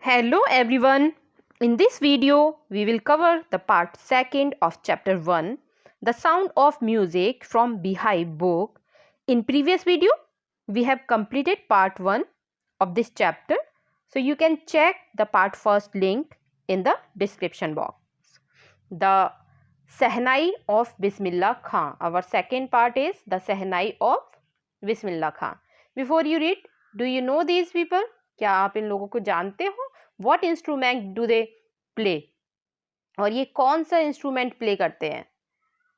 Hello everyone. In this video, we will cover the part 2nd of chapter 1, the sound of music from Beehive book. In previous video, we have completed part 1 of this chapter. So you can check the part first link in the description box. The Sehnai of Bismillah Khan. Our second part is the Sehnai of Bismillah Khan. Before you read, do you know these people? क्या आप इन लोगों को जानते हो? What instrument do they play? और ये कौन सा इंस्ट्रूमेंट प्ले करते हैं?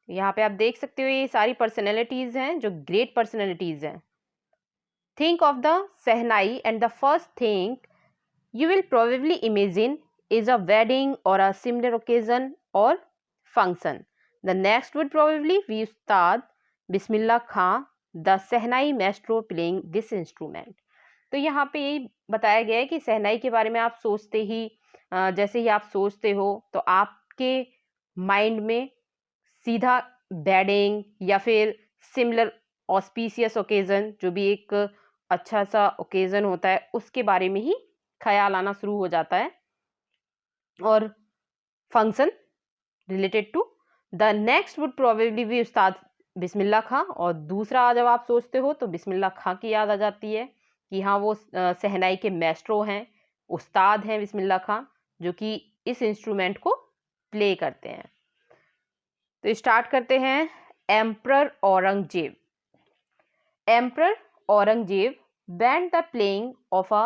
यहाँ पे आप देख सकते हो ये सारी पर्सनैलिटीज हैं जो ग्रेट पर्सनैलिटीज हैं. Think of the Sehnai and the first thing you will probably imagine is a wedding or a similar occasion or function. The next would probably be Ustad Bismillah Khan, the Sehnai maestro playing this instrument. तो यहाँ पे यही बताया गया है कि सहनाई के बारे में आप सोचते ही जैसे ही आप सोचते हो तो आपके माइंड में सीधा वेडिंग या फिर सिमिलर ऑस्पिशियस ओकेजन जो भी एक अच्छा सा ओकेजन होता है उसके बारे में ही ख्याल आना शुरू हो जाता है और function related to the next would probably be Ustad Bismillah खां. और दूसरा जब आप सोचते हो तो बिस्मिल्लाह खां की याद आ जाती है कि हाँ वो सहनाई के मैस्ट्रो हैं, उस्ताद हैं बिस्मिल्लाह खां जो कि इस इंस्ट्रूमेंट को प्ले करते हैं. तो स्टार्ट करते हैं. Emperor Aurangzeb. Emperor Aurangzeb banned the playing of a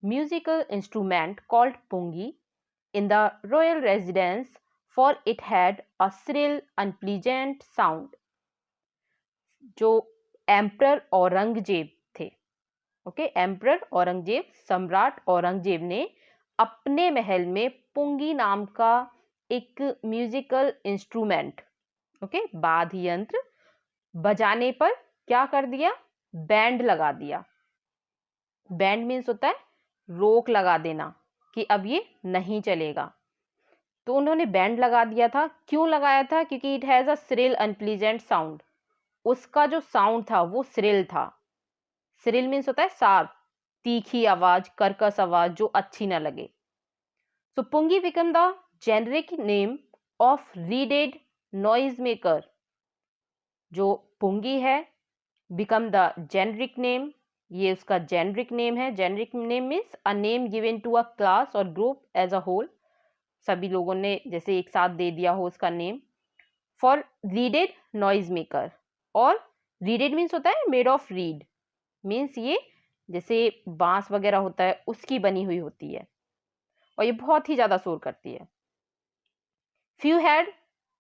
musical instrument called pungi in the royal residence for it had a shrill unpleasant sound. जो एम्परर औरंगजेब थे, ओके, एम्परर औरंगजेब, सम्राट औरंगजेब ने अपने महल में पुंगी नाम का एक म्यूजिकल इंस्ट्रूमेंट, ओके, वाद्य यंत्र बजाने पर क्या कर दिया? बैंड लगा दिया. बैंड मीन्स होता है रोक लगा देना कि अब ये नहीं चलेगा. तो उन्होंने बैंड लगा दिया था. क्यों लगाया था? क्योंकि it has a shrill unpleasant sound. उसका जो साउंड था वो श्रिल था. श्रिल मीन्स होता है शार्प, तीखी आवाज, कर्कश आवाज जो अच्छी ना लगे. So pungi become the generic name of reeded noise maker. जो पुंगी है बिकम द जेनरिक नेम, ये उसका जेनरिक नेम है. Generic name means a name given to a class और ग्रुप एज अ होल. सभी लोगों ने जैसे एक साथ दे दिया हो उसका name. For readed noise maker. और रीडेड मीन्स होता है मेड ऑफ रीड, मीन्स ये जैसे बांस वगैरह होता है उसकी बनी हुई होती है और ये बहुत ही ज्यादा शोर करती है. Few had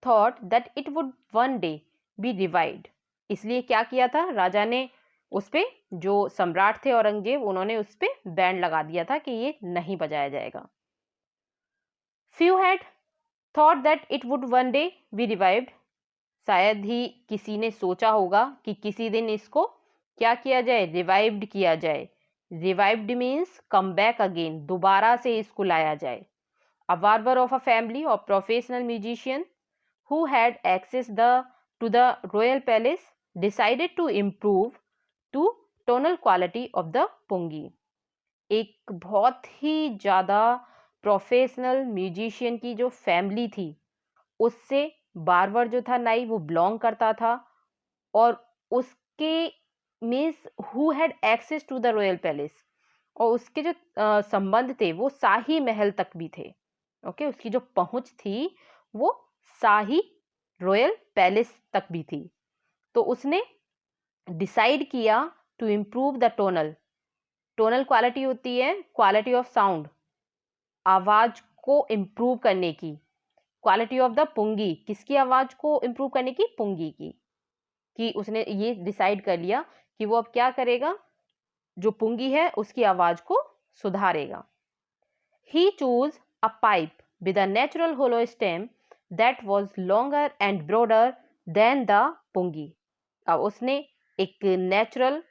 thought that it would one day B revived. इसलिए क्या किया था राजा ने? उस पे जो सम्राट थे औरंगजेब, उन्होंने उस पे बैंड लगा दिया था कि ये नहीं बजाया जाएगा. Few had thought that it would one day B revived. शायद ही किसी ने सोचा होगा कि किसी दिन इसको क्या किया जाए? रिवाइव्ड किया जाए. Revived means come back again, दोबारा से इसको लाया जाए. A barber of a family of professional musicians who had access to the royal palace decided to improve to tonal quality of the pungi. एक बहुत ही ज़्यादा प्रोफेशनल म्यूजिशियन की जो फैमिली थी उससे बार्बर जो था नाई वो बिलोंग करता था और उसके means who had access to the royal palace, और उसके जो संबंध थे वो शाही महल तक भी थे. ओके, उसकी जो पहुंच थी वो शाही रॉयल पैलेस तक भी थी. तो उसने डिसाइड किया to improve the tonal. Tonal quality होती है क्वालिटी ऑफ साउंड, आवाज को इम्प्रूव करने की. क्वालिटी ऑफ द पुंगी, किसकी आवाज को इम्प्रूव करने की? पुंगी की. कि उसने ये डिसाइड कर लिया कि वो अब क्या करेगा? जो पुंगी है उसकी आवाज को सुधारेगा. ही choose a pipe with a natural hollow stem that was longer and broader than the pungi. अब उसने एक नेचुरल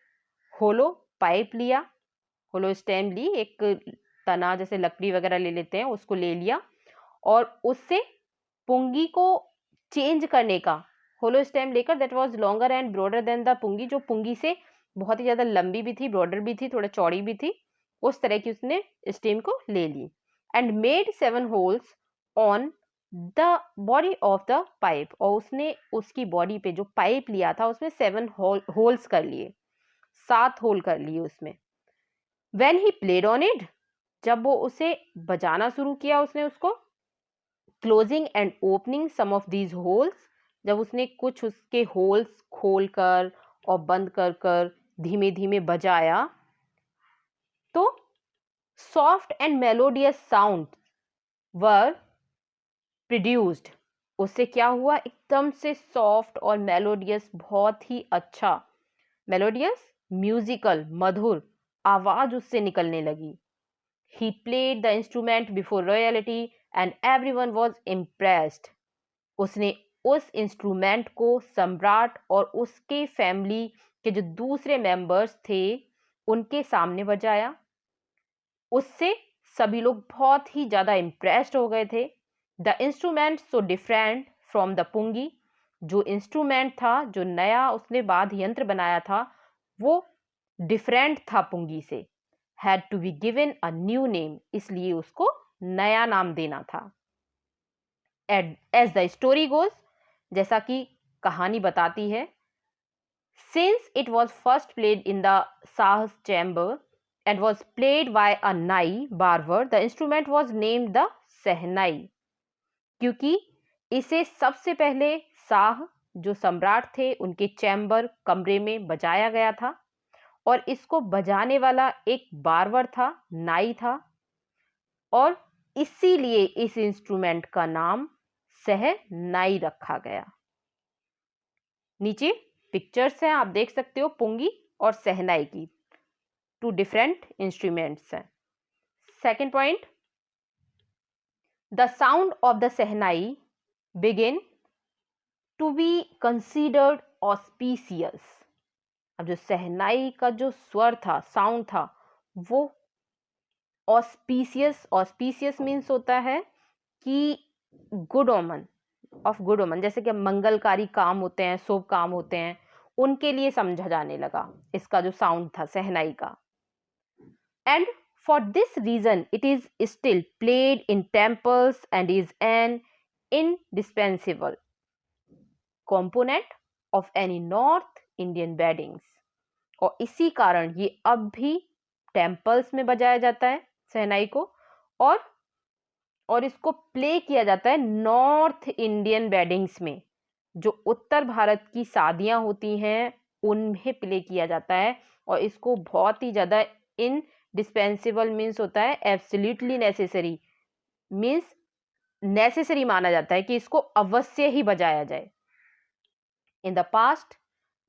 होलो पाइप लिया, होलो स्टेम ली, एक तना जैसे लकड़ी वगैरह ले लेते हैं उसको ले लिया और उससे पुंगी को चेंज करने का होलो स्टेम लेकर that was longer and broader than the pungi, जो पुंगी से बहुत ही ज़्यादा लंबी भी थी, ब्रॉडर भी थी, थोड़ा चौड़ी भी थी, उस तरह की उसने स्टेम को ले ली and made 7 holes on the body of the pipe, और उसने उसकी बॉडी पे जो पाइप लिया था उसमें 7 होल्स कर लिए, 7 होल कर लिए उसमें। When he played on it, जब वो उसे बजाना शुरू किया उसने उसको, closing and opening some of these holes, जब उसने कुछ उसके होल्स खोल कर और बंद कर कर धीमे धीमे बजाया, तो soft and melodious sound were produced. उससे क्या हुआ, एकदम से सॉफ्ट और मेलोडियस, बहुत ही अच्छा मेलोडियस, म्यूजिकल, मधुर आवाज उससे निकलने लगी। He played the instrument before royalty and everyone was impressed. उसने उस इंस्ट्रूमेंट को सम्राट और उसके फैमिली के जो दूसरे मेंबर्स थे उनके सामने बजाया। उससे सभी लोग बहुत ही ज़्यादा इम्प्रेस्ड हो गए थे। The instrument so different from the pungi, जो इंस्ट्रूमेंट था, जो नया उसने वाद्य यंत्र बनाया था, वो डिफरेंट था पुंगी से। Had to be given a new name, इसलिए उसको नया नाम देना था। एज द स्टोरी गोज, जैसा कि कहानी बताती है, since it was first played in the साहस chamber and was played by a nai barber, the instrument was named the सहनाई, क्योंकि इसे सबसे पहले शाह जो सम्राट थे उनके चैम्बर कमरे में बजाया गया था और इसको बजाने वाला एक बार्बर था, नाई था, और इसीलिए इस इंस्ट्रूमेंट का नाम सहनाई रखा गया। नीचे पिक्चर्स हैं, आप देख सकते हो पुंगी और सहनाई की, टू डिफरेंट इंस्ट्रूमेंट्स हैं। Second point, the sound of the shehnai begin to be considered auspicious. अब जो सहनाई का जो स्वर था, साउंड था, वो ऑस्पीसियस, ऑस्पीसियस मीन्स होता है कि गुड ओमन, ऑफ गुड ओमन, जैसे कि मंगलकारी काम होते हैं, शुभ काम होते हैं, उनके लिए समझा जाने लगा इसका जो साउंड था सहनाई का। And for this reason it is still played in temples and is an indispensable component of any North Indian weddings। और इसी कारण ये अब भी टेम्पल्स में बजाया जाता है सहनाई को, और इसको प्ले किया जाता है नॉर्थ इंडियन वेडिंग्स में, जो उत्तर भारत की शादियां होती हैं उनमें प्ले किया जाता है। और इसको बहुत ही ज़्यादा डिस्पेंसिबल मीन्स होता है एब्सोल्युटली नेसेसरी, मीन्स नेसेसरी माना जाता है कि इसको अवश्य ही बजाया जाए। In the past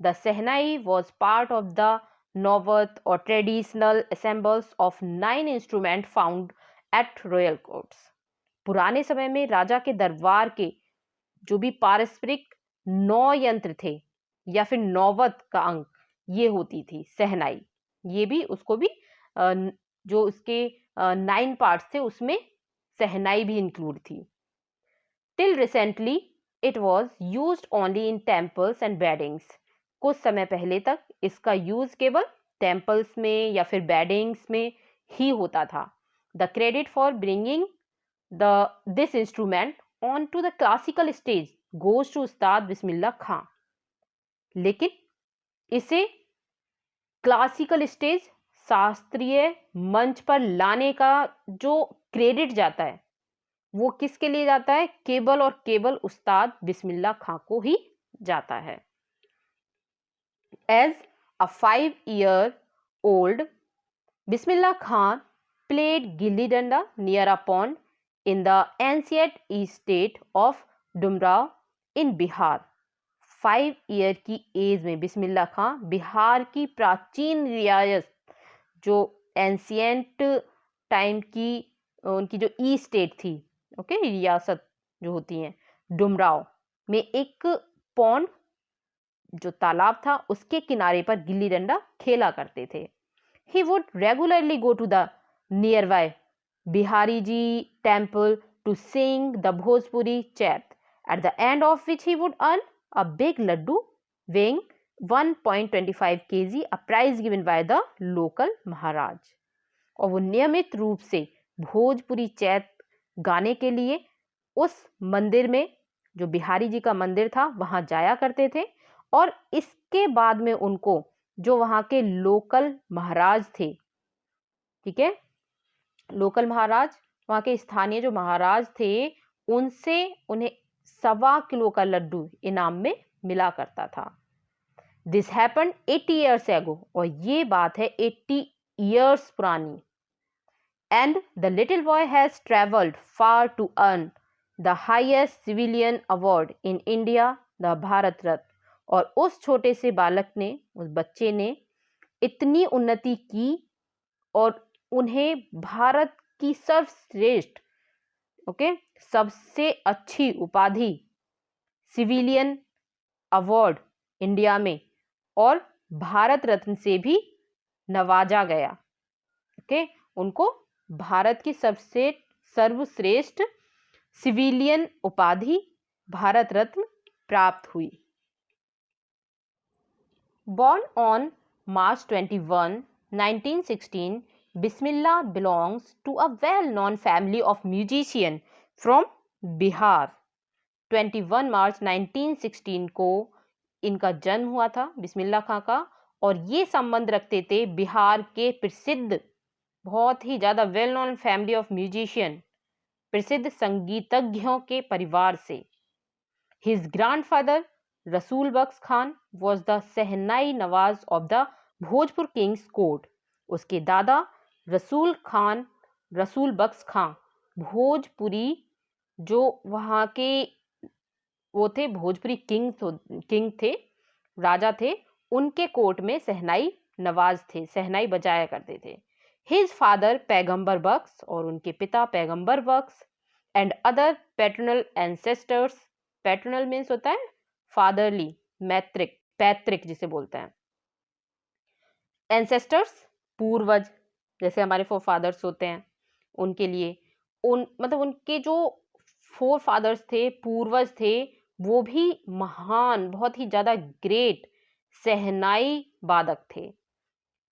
the shehnai was part of the नौबत और traditional assembles of 9 instrument found at royal courts. पुराने समय में राजा के दरबार के जो भी पारस्परिक 9 यंत्र थे या फिर नौबत का अंक, ये होती थी सहनाई। ये भी उसको भी जो उसके 9 पार्ट्स थे उसमें सहनाई भी इंक्लूड थी। Till recently it was used only in temples and weddings. कुछ समय पहले तक इसका यूज केवल टेम्पल्स में या फिर वेडिंग्स में ही होता था। The credit for bringing this instrument on to the classical stage goes to Ustad Bismillah खां। लेकिन इसे क्लासिकल स्टेज, शास्त्रीय मंच पर लाने का जो क्रेडिट जाता है वो किसके लिए जाता है, केवल और केवल उस्ताद बिस्मिल्लाह खां को ही जाता है। As a 5-year-old Bismillah Khan played gilli डंडा near a pond in the ancient state of Dumraon in Bihar. 5 year की एज में बिस्मिल्लाह खां बिहार की प्राचीन रियासत, जो एंशियंट टाइम की उनकी जो ई स्टेट थी, ओके, रियासत जो होती हैं, डुमराव में एक पॉन्ड जो तालाब था उसके किनारे पर गिल्ली डंडा खेला करते थे। He would regularly go to the nearby Bihari ji temple to sing the Bhojpuri chaiti, at the end of which he would earn a big laddu weighing 1.25 kg, a prize given by the local Maharaj। और वो नियमित रूप से भोजपुरी चैत गाने के लिए उस मंदिर में, जो बिहारी जी का मंदिर था, वहां जाया करते थे। और इसके बाद में उनको जो वहां के लोकल महाराज थे, ठीक है, लोकल महाराज, वहां के स्थानीय जो महाराज थे, उनसे उन्हें 1.25 किलो का लड्डू इनाम में मिला करता था। दिस हैपेंड 80 years ago, और ये बात है 80 years पुरानी। And the little boy has travelled far to earn the highest civilian award in India, the Bharat Ratna. और उस छोटे से बालक ने, उस बच्चे ने इतनी उन्नति की और उन्हें भारत की सर्वश्रेष्ठ, सबसे अच्छी उपाधि सिविलियन अवार्ड इंडिया में और भारत रत्न से भी नवाजा गया। उनको भारत की सबसे सर्वश्रेष्ठ सिविलियन उपाधि भारत रत्न प्राप्त हुई। Born on March 21, 1916, Bismillah belongs to a well-known family of musicians from Bihar. 21 मार्च 1916 को इनका जन्म हुआ था, बिस्मिल्लाह खां का, और ये संबंध रखते थे बिहार के प्रसिद्ध, बहुत ही ज़्यादा well known family of musician, प्रसिद्ध संगीतज्ञों के परिवार से। His grandfather Rasool Bakhsh Khan was the shehnai nawaz of the Bhojpur king's court. उसके दादा रसूल बख्श खान भोजपुरी, जो वहाँ के वो थे, भोजपुरी किंग थे, राजा थे, उनके कोर्ट में सहनाई नवाज थे, सहनाई बजाया करते थे। हिज फादर पैगंबर बख्श, और उनके पिता Paigambar Bakhsh, and other paternal ancestors. Paternal means होता है फादरली, मैत्रिक, पैतृक जिसे बोलते हैं। एंसेस्टर्स पूर्वज, जैसे हमारे फोर फादर्स होते हैं, उनके लिए मतलब उनके जो फोर फादर्स थे, पूर्वज थे, वो भी महान, बहुत ही ज्यादा ग्रेट सहनाई वादक थे।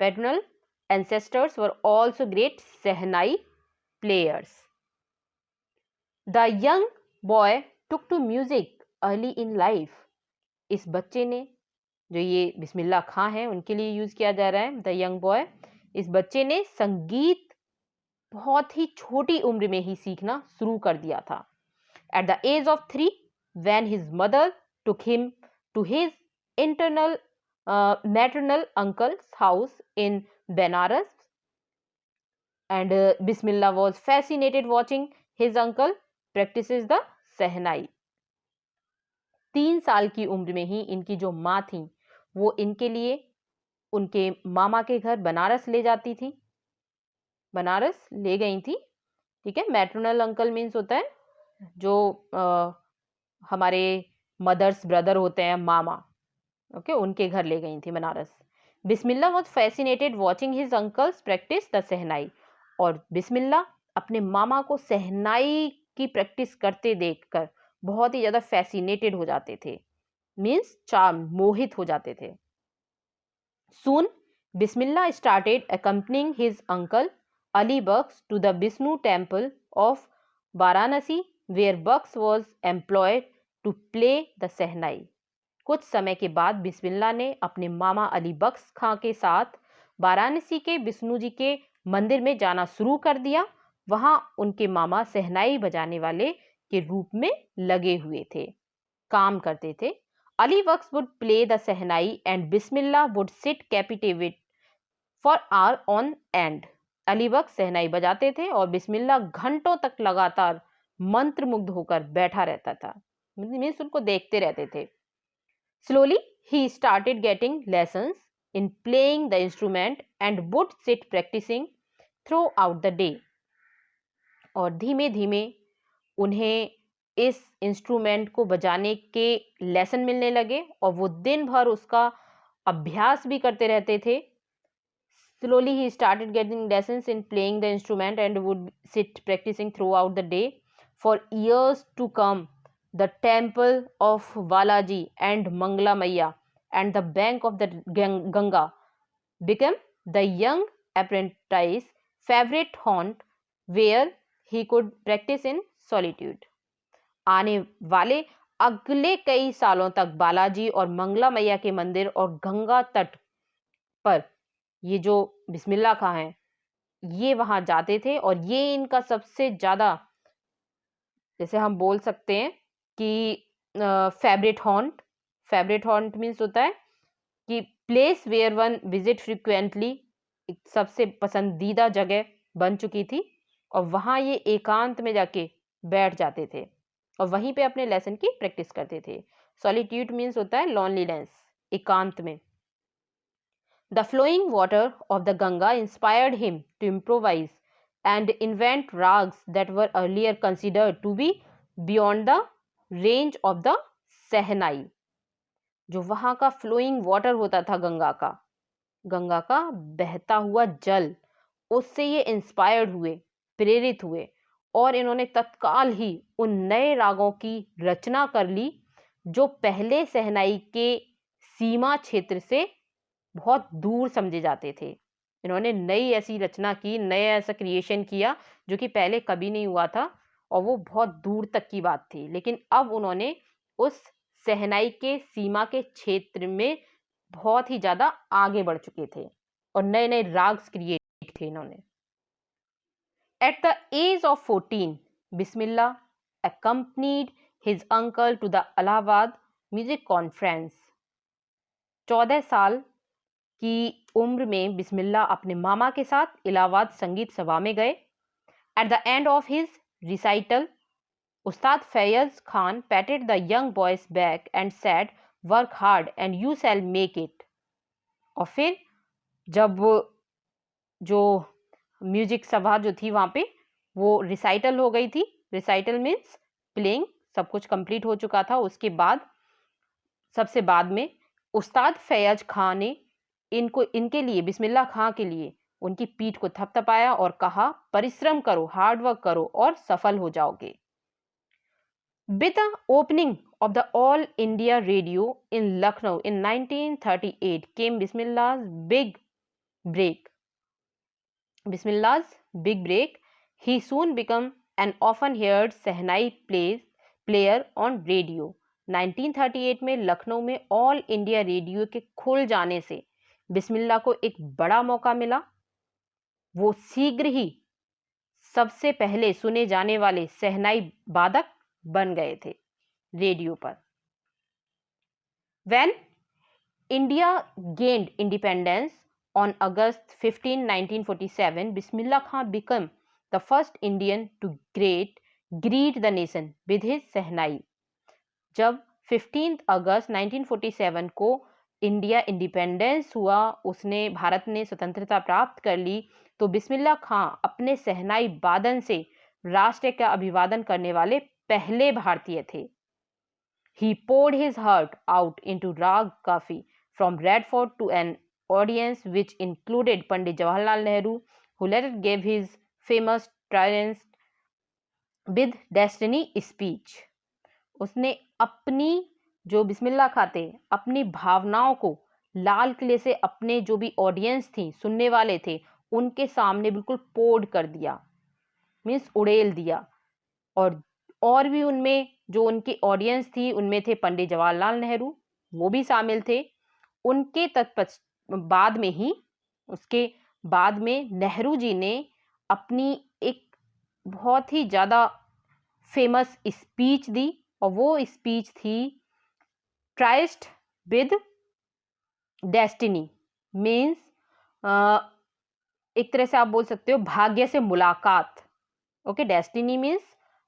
Paternal ancestors were also great Sehnai players. The young boy took to music early in life. इस बच्चे ने, जो ये बिस्मिल्लाह खां है, उनके लिए यूज किया जा रहा है द यंग बॉय, इस बच्चे ने संगीत बहुत ही छोटी उम्र में ही सीखना शुरू कर दिया था। At the age of 3, when his mother took him to his maternal uncle's house in Benares, and Bismillah was fascinated watching his uncle practices the Sehnai. 3 साल की उम्र में ही इनकी जो माँ थी, वो इनके लिए उनके मामा के घर बनारस ले जाती थी, बनारस ले गई थी, ठीक है। मैटरनल अंकल मीन्स होता है जो हमारे मदर्स ब्रदर होते हैं, मामा, ओके, उनके घर ले गई थी Banaras. Bismillah was fascinated watching his uncles practise the shehnai, और बिस्मिल्लाह अपने मामा को सहनाई की प्रैक्टिस करते देखकर बहुत ही ज़्यादा फैसिनेटेड हो जाते थे, मीन्स चार्म, मोहित हो जाते थे। Soon, Bismillah started accompanying his uncle Ali Baksh to the Vishnu temple of Varanasi, where Baksh was employed to play the Sehnai. कुछ समय के बाद बिस्मिल्लाह ने अपने मामा अली बख्श खां के साथ वाराणसी के विष्णु जी के मंदिर में जाना शुरू कर दिया। वहां उनके मामा सहनाई बजाने वाले के रूप में लगे हुए थे, काम करते थे। Ali Baksh would play the Sehnai and Bismillah would sit captivated for hours on end. Ali बख्श सहनाई बजाते थे और बिस्मिल्लाह घंटों तक लगातार मंत्रमुग्ध होकर बैठा रहता था, मीन्स उनको देखते रहते थे। Slowly he started getting lessons in playing the instrument and would sit practicing throughout the day. और धीमे धीमे उन्हें इस इंस्ट्रूमेंट को बजाने के लेसन मिलने लगे और वो दिन भर उसका अभ्यास भी करते रहते थे। Slowly he started getting lessons in playing the instrument and would sit practicing throughout the day. For years to come, the temple of Balaji and Mangala Maiya and the bank of the Ganga became the young apprentice favorite haunt where he could practice in solitude. आने वाले अगले कई सालों तक बालाजी और मंगला मैया के मंदिर और गंगा तट पर ये जो बिस्मिल्लाह खां हैं ये वहां जाते थे, और ये इनका सबसे ज्यादा, जैसे हम बोल सकते हैं कि फेवरेट हॉन्ट मीन्स होता है कि place where one visit frequently, सबसे पसंदीदा जगह बन चुकी थी, और वहां ये एकांत में जाके बैठ जाते थे और वहीं पे अपने लेसन की प्रैक्टिस करते थे. सॉलिट्यूड मीन्स होता है लॉनलीनेस, एकांत में. The flowing water of the Ganga inspired him to improvise and invent rags that were earlier considered to be beyond the range of the Sehnai. जो वहां का फ्लोइंग वाटर होता था गंगा का बहता हुआ जल, उससे ये इंस्पायर्ड हुए, प्रेरित हुए, और इन्होंने तत्काल ही उन नए रागों की रचना कर ली जो पहले सहनाई के सीमा क्षेत्र से बहुत दूर समझे जाते थे. इन्होंने नई ऐसी रचना की, नया ऐसा क्रिएशन किया जो कि पहले कभी नहीं हुआ था, और वो बहुत दूर तक की बात थी. लेकिन अब उन्होंने उस सहनाई के सीमा के क्षेत्र में बहुत ही ज्यादा आगे बढ़ चुके थे और नए नए राग्स क्रिएट थे इन्होंने. At the age of 14, Bismillah accompanied his uncle to the Allahabad music conference. 14 साल की उम्र में बिस्मिल्लाह अपने मामा के साथ इलाहाबाद संगीत सभा में गए. At the end of his recital, Ustad Faiyaz Khan patted the young boy's back and said, work hard and you shall make it. और फिर जब जो म्यूजिक सभा जो थी वहां पे वो रिसाइटल हो गई थी, रिसाइटल मीन्स प्लेइंग, सब कुछ कंप्लीट हो चुका था. उसके बाद सबसे बाद में उस्ताद फैयज खान ने इनके लिए, बिस्मिल्लाह खां के लिए, उनकी पीठ को थपथपाया और कहा, परिश्रम करो, हार्ड वर्क करो और सफल हो जाओगे. With the opening of the all India radio in Lucknow in 1938 came Bismillah's big break. He soon became an often heard Sehnai player on radio. 1938 में लखनऊ में ऑल इंडिया रेडियो के खुल जाने से बिस्मिल्लाह को एक बड़ा मौका मिला. वो शीघ्र ही सबसे पहले सुने जाने वाले सहनाई वादक बन गए थे रेडियो पर. When India gained independence on August 15, 1947, Bismillah Khan became the first Indian to greet the nation with his Sehnai. जब 15 अगस्त 1947 को इंडिया इंडिपेंडेंस हुआ, उसने भारत ने स्वतंत्रता प्राप्त कर ली, तो बिस्मिल्लाह खां अपने सहनाई वादन से राष्ट्र का अभिवादन करने वाले पहले भारतीय थे. He poured his heart out into Rag Kafi from Radford to an audience which included Pandit Jawaharlal Nehru, who later gave his famous Triumph with Destiny speech. उसने अपनी जो बिस्मिल्लाह खाते अपनी भावनाओं को लाल किले से अपने जो भी ऑडियंस थी, सुनने वाले थे, उनके सामने बिल्कुल पोर्ड कर दिया, मीन्स उड़ेल दिया. और भी उनमें जो उनकी ऑडियंस थी उनमें थे पंडित जवाहरलाल नेहरू, वो भी शामिल थे. उनके बाद में ही, उसके बाद में नेहरू जी ने अपनी एक बहुत ही ज़्यादा फेमस स्पीच दी, और वो स्पीच थी ट्राइस्ट विद डेस्टिनी. मीन्स एक तरह से आप बोल सकते हो भाग्य से मुलाकात. ओके, डेस्टिनी मीन्स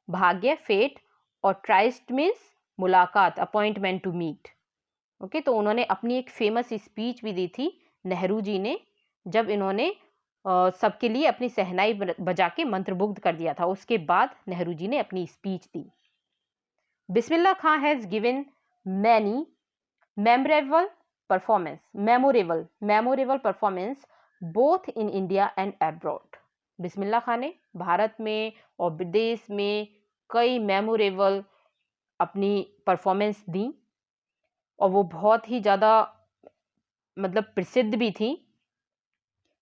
भाग्य, फेट, और ट्राइस्ट मीन्स मुलाकात, अपॉइंटमेंट टू मीट. ओके, तो उन्होंने अपनी एक फेमस स्पीच भी दी थी नेहरू जी ने, जब इन्होंने सबके लिए अपनी सहनाई बजा के मंत्रमुग्ध कर दिया था. उसके बाद नेहरू जी ने अपनी speech the. Bismillah Khan has given many memorable performance both in India and abroad. बिस्मिल्लाह खां ने भारत में और विदेश में कई मेमोरेबल अपनी परफॉर्मेंस दी, और वो बहुत ही ज़्यादा मतलब प्रसिद्ध भी थी.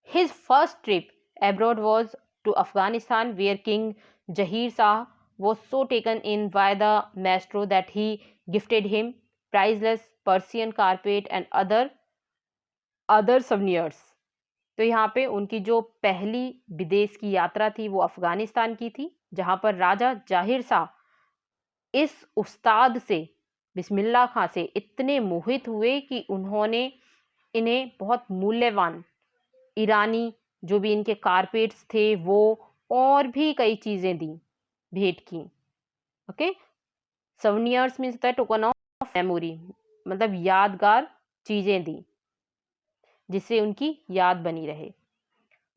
His first trip abroad was to Afghanistan, where King Jahir Shah was so taken in by the maestro that he gifted him priceless Persian carpet and other souvenirs. तो यहाँ पे उनकी जो पहली विदेश की यात्रा थी वो अफगानिस्तान की थी, जहाँ पर राजा जाहिर शाह इस उस्ताद से, बिस्मिल्लाह खां से इतने मोहित हुए कि उन्होंने इन्हें बहुत मूल्यवान ईरानी जो भी इनके कारपेट्स थे वो और भी कई चीज़ें दी, भेंट की. Okay, souvenirs means the token of memory, मतलब यादगार चीज़ें दी जिससे उनकी याद बनी रहे.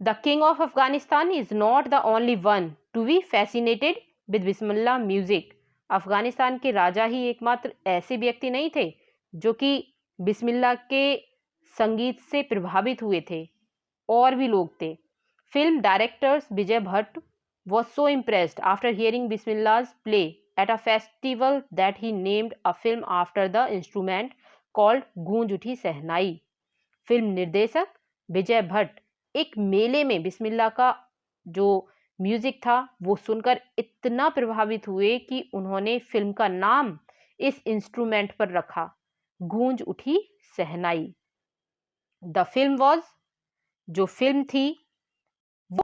The king of Afghanistan is not the only one to be fascinated with Bismillah music. Afghanistan के राजा ही एकमात्र ऐसे व्यक्ति नहीं थे जो कि बिस्मिल्लाह के संगीत से प्रभावित हुए थे, और भी लोग थे. Film directors Vijay Bhatt was so impressed after hearing Bismillah's play at a festival that he named a film after the instrument called गूंज उठी सहनाई. फिल्म निर्देशक विजय भट्ट एक मेले में बिस्मिल्लाह का जो म्यूजिक था वो सुनकर इतना प्रभावित हुए कि उन्होंने फिल्म का नाम इस इंस्ट्रूमेंट पर रखा, गूंज उठी सहनाई. द फिल्म वॉज, जो फिल्म थी वो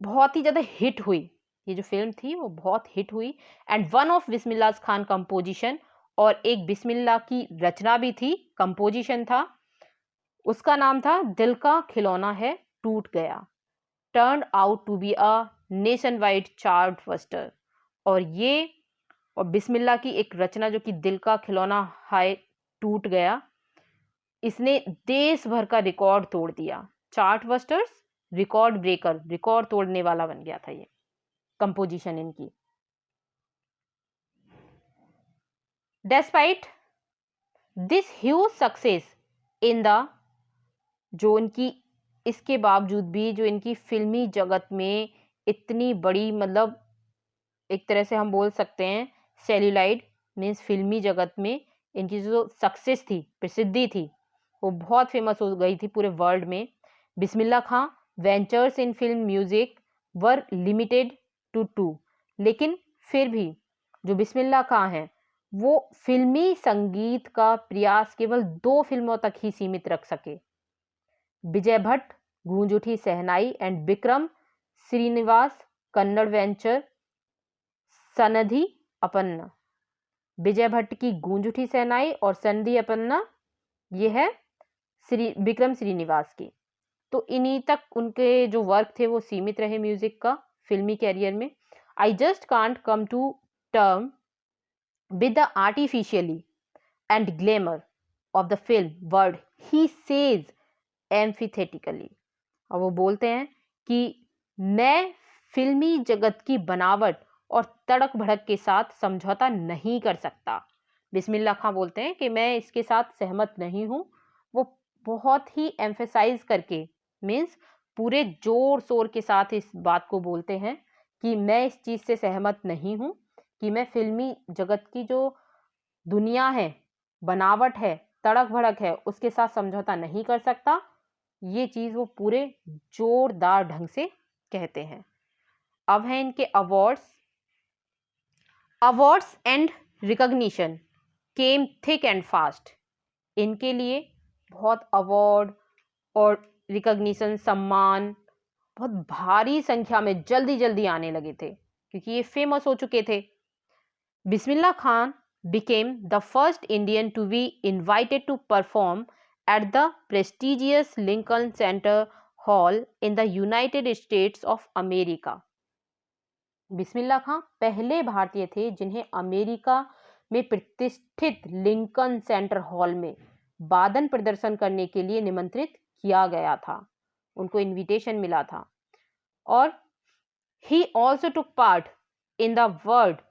बहुत ही ज़्यादा हिट हुई. ये जो फिल्म थी वो बहुत हिट हुई. And one of Bismillah Khan composition, और एक बिस्मिल्लाह की रचना भी थी, कंपोजिशन था, उसका नाम था दिल का खिलौना है टूट गया. Turn out to be a nation wide chart buster. और बिस्मिल्लाह की एक रचना जो कि दिल का खिलौना है टूट गया, इसने देश भर का रिकॉर्ड तोड़ दिया. Chart busters, record breaker, record तोड़ने वाला बन गया था ये कंपोजिशन इनकी. Despite this huge success in the, जो उनकी इसके बावजूद भी जो इनकी फिल्मी जगत में इतनी बड़ी, मतलब एक तरह से हम बोल सकते हैं सेल्यूलाइड मीन्स फिल्मी जगत में इनकी जो सक्सेस थी, प्रसिद्धि थी, वो बहुत फेमस हो गई थी पूरे वर्ल्ड में. Bismillah Khan ventures in film music were limited to 2, लेकिन फिर भी जो बिस्मिल्लाह खां हैं वो फिल्मी संगीत का प्रयास केवल 2 फिल्मों तक ही सीमित रख सके. विजय भट्ट गूंज उठी सहनाई एंड विक्रम श्रीनिवास कन्नड़ वेंचर सनधि अपन्ना. विजय भट्ट की गूंज उठी सहनाई और सनधि अपन्ना ये है विक्रम श्रीनिवास की. तो इन्हीं तक उनके जो वर्क थे वो सीमित रहे म्यूजिक का फिल्मी कैरियर में. I just can't come to term with the artificially and glamour of the film word, he says emphatically. और वो बोलते हैं कि मैं फिल्मी जगत की बनावट और तड़क भड़क के साथ समझौता नहीं कर सकता. बिस्मिल्लाह खां बोलते हैं कि मैं इसके साथ सहमत नहीं हूँ. वो बहुत ही एम्फेसाइज करके मीन्स पूरे जोर शोर के साथ इस बात को बोलते हैं कि मैं इस चीज़ से सहमत नहीं हूँ कि मैं फिल्मी जगत की जो दुनिया है, बनावट है, तड़क भड़क है, उसके साथ समझौता नहीं कर सकता. ये चीज़ वो पूरे जोरदार ढंग से कहते हैं. अब हैं इनके awards and recognition came thick and fast. इनके लिए बहुत अवार्ड और रिकॉग्निशन, सम्मान बहुत भारी संख्या में जल्दी जल्दी आने लगे थे क्योंकि ये फेमस हो चुके थे. Bismillah Khan became the first Indian to be invited to perform at the prestigious Lincoln Center Hall in the United States of America. बिस्मिल्लाह खां पहले भारतीय थे जिन्हें अमेरिका में प्रतिष्ठित लिंकन सेंटर हॉल में वादन प्रदर्शन करने के लिए निमंत्रित किया गया था. उनको इनविटेशन मिला था. और he also took part in the world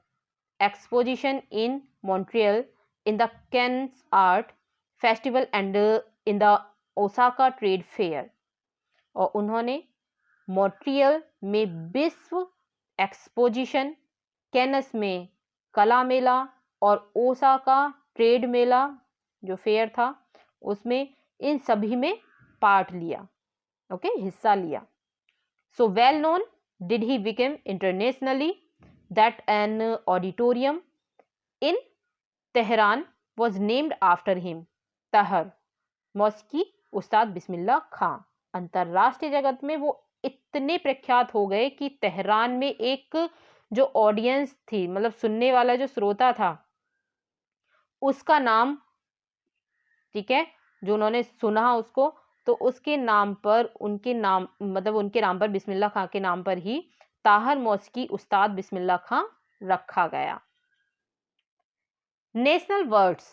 exposition in Montreal, in the Cannes Art Festival and in the Osaka Trade Fair. और उन्होंने मॉन्ट्रियल में विश्व एक्सपोजिशन, कैनस में कला मेला और ओसाका ट्रेड मेला जो फेयर था उसमें, इन सभी में पार्ट लिया. ओके, हिस्सा लिया. So well known did he become internationally that an auditorium in Tehran was named after him. तहर मौसिकी उस्ताद बिस्मिल्लाह खां. अंतरराष्ट्रीय जगत में वो इतने प्रख्यात हो गए कि तेहरान में एक जो ऑडियंस थी, मतलब सुनने वाला जो श्रोता था, उसका नाम, ठीक है, जो उन्होंने सुना उसको, तो उसके नाम पर, उनके नाम मतलब उनके नाम पर, बिस्मिल्लाह खां के नाम पर ही ताहर मौसिकी उस्ताद बिस्मिल्लाह खां रखा गया. National words,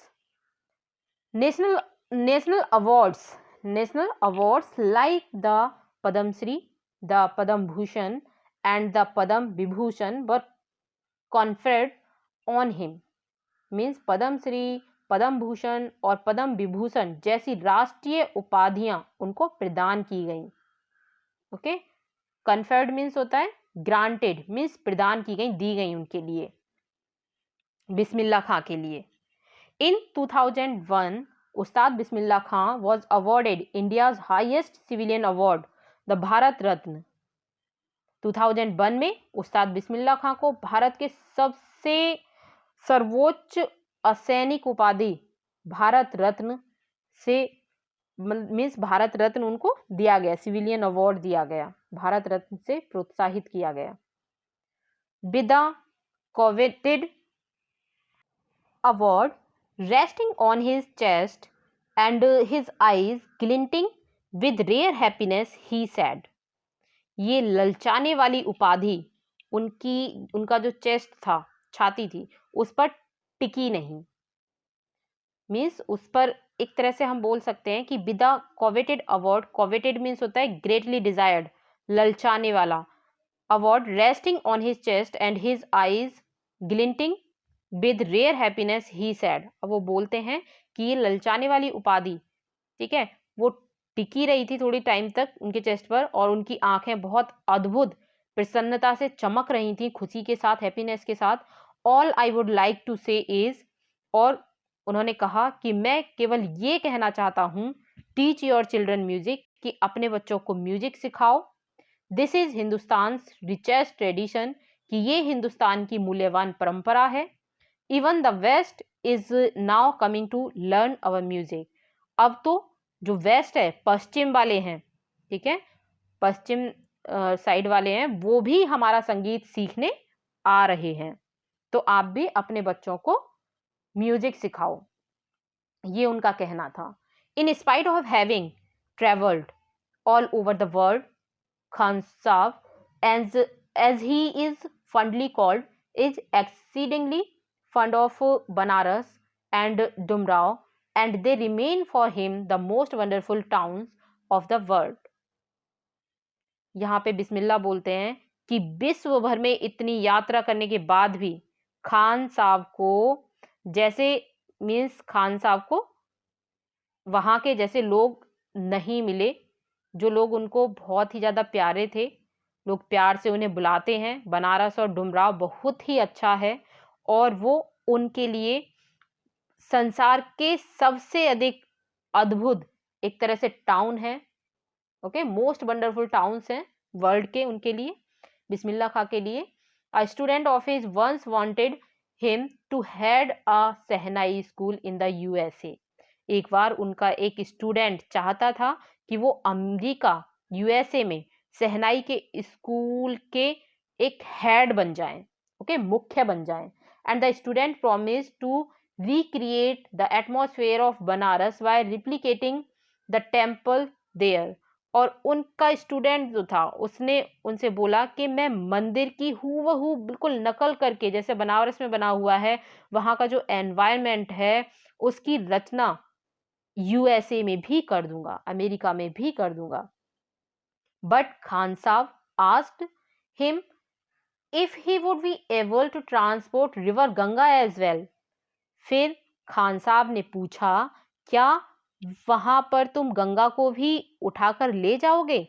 national awards like the Padam Shri, the Padam Bhushan and the Padam Vibhushan were conferred on him. Means Padma Shri, Padma Bhushan और पद्म विभूषण जैसी राष्ट्रीय उपाधियां उनको प्रदान की गई. ओके, कन्फर्ड मीन्स होता है ग्रांटेड, मीन्स प्रदान की गई, दी गई उनके लिए, बिस्मिल्लाह खां के लिए. इन 2001 उस्ताद बिस्मिल्लाह खां was awarded India's highest civilian award, the Bharat Ratna. 2001 में उस्ताद बिस्मिल्लाह खां को भारत के सबसे सर्वोच्च असैनिक उपाधि भारत रत्न से, मीन्स भारत रत्न उनको दिया गया, सिविलियन अवार्ड दिया गया, भारत रत्न से प्रोत्साहित किया गया. With the coveted award resting on his chest and his eyes glinting with rare happiness, he said. ये ललचाने वाली उपाधि उनका जो चेस्ट था, छाती थी, उस पर टिकी नहीं. मीन्स उस पर एक तरह से हम बोल सकते हैं कि with the coveted award, coveted means होता है ग्रेटली डिजायर्ड, ललचाने वाला, award resting on his chest and his eyes glinting with rare happiness, he said. अब वो बोलते हैं कि ये ललचाने वाली उपाधि, ठीक है, वो टिकी रही थी थोड़ी टाइम तक उनके चेस्ट पर, और उनकी आंखें बहुत अद्भुत प्रसन्नता से चमक रही थी, खुशी के साथ, हैप्पीनेस के साथ. All I would like to say is, और उन्होंने कहा कि मैं केवल ये कहना चाहता हूँ, टीच योर चिल्ड्रन म्यूजिक, कि अपने बच्चों को म्यूजिक सिखाओ. This is Hindustan richest tradition, कि ये हिंदुस्तान की मूल्यवान परंपरा है. Even the west is now coming to learn our music. अब तो जो वेस्ट है, पश्चिम वाले हैं, ठीक है, पश्चिम साइड वाले हैं, वो भी हमारा संगीत सीखने आ रहे हैं. तो आप भी अपने बच्चों को म्यूजिक सिखाओ, ये उनका कहना था. In spite of having travelled all over the world, Khan साहब, as he is fondly called, is exceedingly fond of Banaras and Dumrao, and they remain for him the most wonderful towns of the world. यहाँ पे बिस्मिल्लाह बोलते हैं कि विश्व भर में इतनी यात्रा करने के बाद भी खान साहब को, जैसे मीन्स खान साहब को वहाँ के जैसे लोग नहीं मिले, जो लोग उनको बहुत ही ज़्यादा प्यारे थे, लोग प्यार से उन्हें बुलाते हैं. बनारस और डुमराव बहुत ही अच्छा है, और वो उनके लिए संसार के सबसे अधिक अद्भुत एक तरह से टाउन है. ओके, मोस्ट वंडरफुल टाउन्स हैं वर्ल्ड के उनके लिए, बिस्मिल्लाह खां के लिए. A student of his once wanted him to head a shehnai school in the USA. एक बार उनका एक स्टूडेंट चाहता था कि वो अमेरिका, यूएसए में शहनाई के स्कूल के एक हेड बन जाएं, ओके, मुख्य बन जाएं. And the student promise to recreate the atmosphere of Banaras by replicating the temple there. और उनका स्टूडेंट जो था, उसने उनसे बोला कि मैं मंदिर की हूबहू बिल्कुल नकल करके, जैसे बनारस में बना हुआ है, वहाँ का जो एनवायरनमेंट है, उसकी रचना यूएसए में भी कर दूंगा, अमेरिका में भी कर दूंगा. But Khan Sahab asked him if he would be able to transport river Ganga as well. फिर खान साहब ने पूछा, क्या वहां पर तुम गंगा को भी उठाकर ले जाओगे,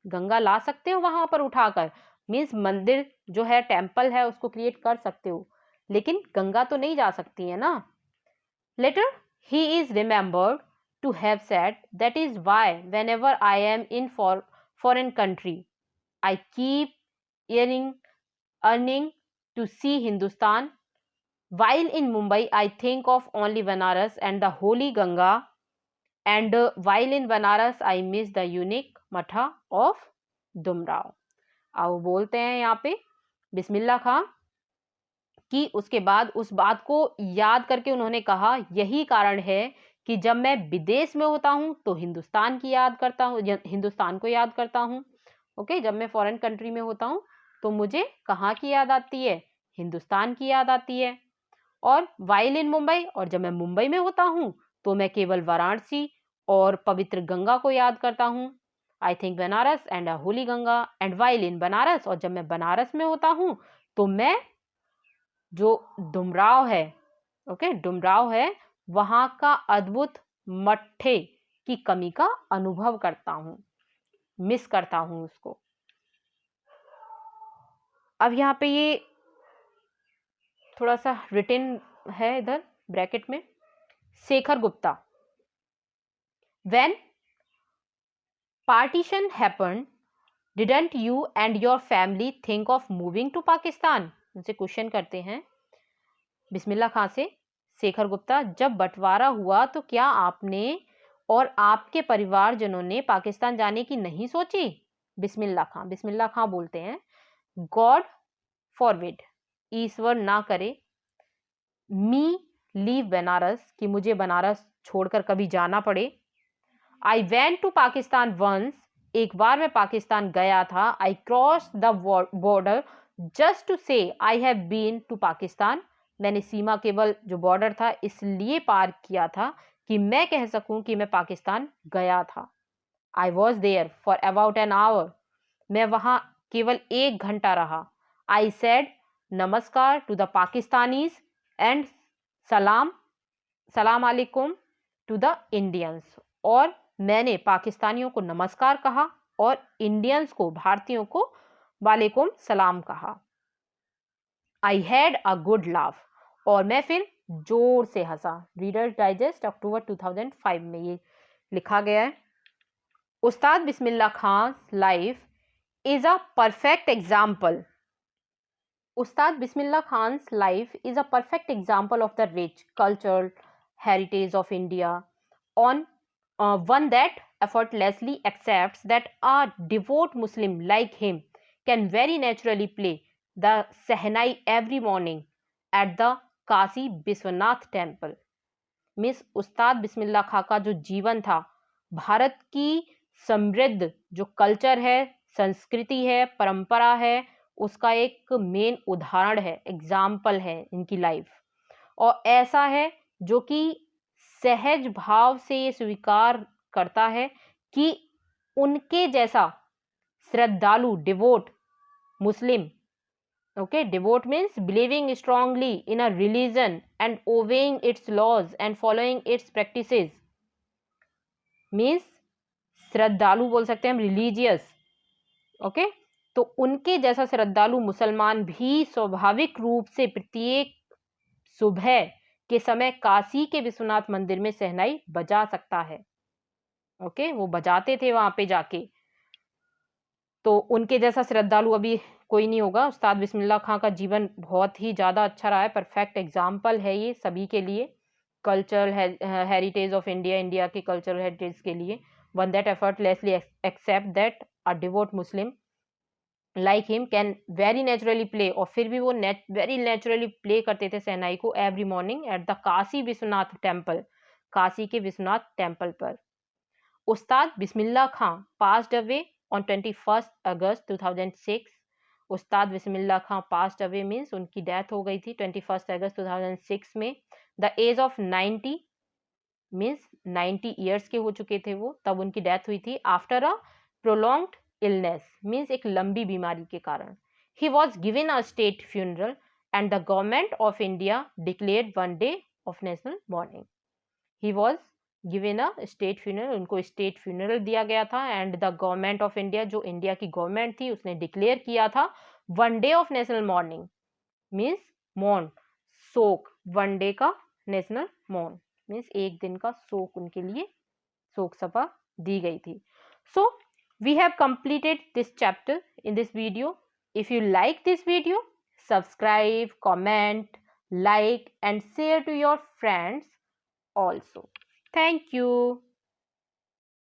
गंगा ला सकते हो वहां पर उठाकर. मीन्स मंदिर जो है, टेम्पल है, उसको क्रिएट कर सकते हो, लेकिन गंगा तो नहीं जा सकती है ना. Later he is remembered to have said, that is why whenever I am in for foreign country. I keep yearning to see Hindustan. While in Mumbai, I think of only Banaras and the holy Ganga. And while in Banaras, I miss the unique matha of Dumrao. अब बोलते हैं यहाँ पे बिस्मिल्लाह खां कि उसके बाद उस बात को याद करके उन्होंने कहा, यही कारण है कि जब मैं विदेश में होता हूं तो हिंदुस्तान की याद करता हूं, हिंदुस्तान को याद करता हूं. ओके, जब मैं फॉरेन कंट्री में होता हूं तो मुझे कहाँ की याद आती है? हिंदुस्तान की याद आती है. और वाइल इन मुंबई, और जब मैं मुंबई में होता हूं तो मैं केवल वाराणसी और पवित्र गंगा को याद करता हूं. I think Banaras and a Holi Ganga. And while in Banaras, और जब मैं बनारस में होता हूं तो मैं जो डुमराव है, ओके, डुमराव है, वहां का अद्भुत मट्ठे की कमी का अनुभव करता हूं, मिस करता हूं उसको. अब यहाँ पे ये थोड़ा सा रिटन है इधर ब्रैकेट में. Shekhar Gupta, when partition happened didn't you and your family think of moving to Pakistan? उनसे क्वेश्चन करते हैं बिस्मिल्लाह खां से. शेखर गुप्ता, जब बंटवारा हुआ तो क्या आपने और आपके परिवारजनों ने पाकिस्तान जाने की नहीं सोची? बिस्मिल्लाह खां बोलते हैं, गॉड फॉरबिड, ईश्वर ना करे, मी लीव बनारस, कि मुझे बनारस छोड़कर कभी जाना पड़े. I went to Pakistan once, एक बार मैं पाकिस्तान गया था. I cross the border just to say I have been to Pakistan, मैंने सीमा केवल जो बॉर्डर था इसलिए पार किया था कि मैं कह सकूं कि मैं पाकिस्तान गया था. I was there for about an hour, मैं वहां केवल 1 घंटा रहा. I said namaskar to the Pakistanis and salaam alaikum to the Indians, और मैंने पाकिस्तानियों को नमस्कार कहा और इंडियंस को, भारतीयों को वालेकुम सलाम कहा. I had a good laugh, और मैं फिर जोर से हंसा. रीडर्स डाइजेस्ट अक्टूबर 2005 में ये लिखा गया है. Ustad Bismillah Khan life is a perfect example. Ustad Bismillah Khan's life is a perfect example of the rich cultural heritage of India, on one that effortlessly accepts that a devout Muslim like him can very naturally play the Sehnai every morning at the Kasi Biswanath temple. Miss उस्ताद बिस्मिल्लाह खां का जो जीवन था, भारत की समृद्ध जो culture है, संस्कृति है, परंपरा है, उसका एक मेन उदाहरण है, एग्जाम्पल है इनकी लाइफ. और ऐसा है जो कि सहज भाव से ये स्वीकार करता है कि उनके जैसा श्रद्धालु, devote Muslim, okay, devote means believing strongly in a religion and obeying its laws and following its practices, means श्रद्धालु बोल सकते हैं हम, रिलीजियस. ओके, तो उनके जैसा श्रद्धालु मुसलमान भी स्वाभाविक रूप से प्रत्येक सुबह के समय काशी के विश्वनाथ मंदिर में शहनाई बजा सकता है. ओके, वो बजाते थे वहां पे जाके. तो उनके जैसा श्रद्धालु अभी कोई नहीं होगा. उस्ताद बिस्मिल्लाह खां का जीवन बहुत ही ज़्यादा अच्छा रहा है. परफेक्ट एग्जाम्पल है ये सभी के लिए, cultural heritage of India, India के कल्चरल हेरिटेज के लिए. One that effortlessly accept that a devout Muslim like him can very naturally play, और फिर भी वो वेरी नेचुरली प्ले करते थे शहनाई को every morning at the Kashi Vishwanath temple, Kashi के विश्वनाथ टेम्पल पर. Ustad Bismillah Khan passed away on 21st August 2006. Ustad Bismillah Khan passed away means उनकी डेथ हो गई थी 21 अगस्त 2006 में. The age of 90 means 90 years के हो चुके थे वो, तब उनकी डेथ हुई थी. After a prolonged illness means एक लंबी बीमारी के कारण. He was given a state funeral and the government of India declared one day of national morning. He was given a state funeral, उनको स्टेट फ्यूनरल दिया गया था. And the government of India, जो इंडिया की government थी, उसने declare किया था one day of national morning means मौन, शोक. वन डे का नेशनल मौन मीन्स एक दिन का शोक, उनके लिए शोक सभा दी गई थी. सो We have completed this chapter in this video. If you like this video, subscribe, comment, like and share to your friends also. Thank you.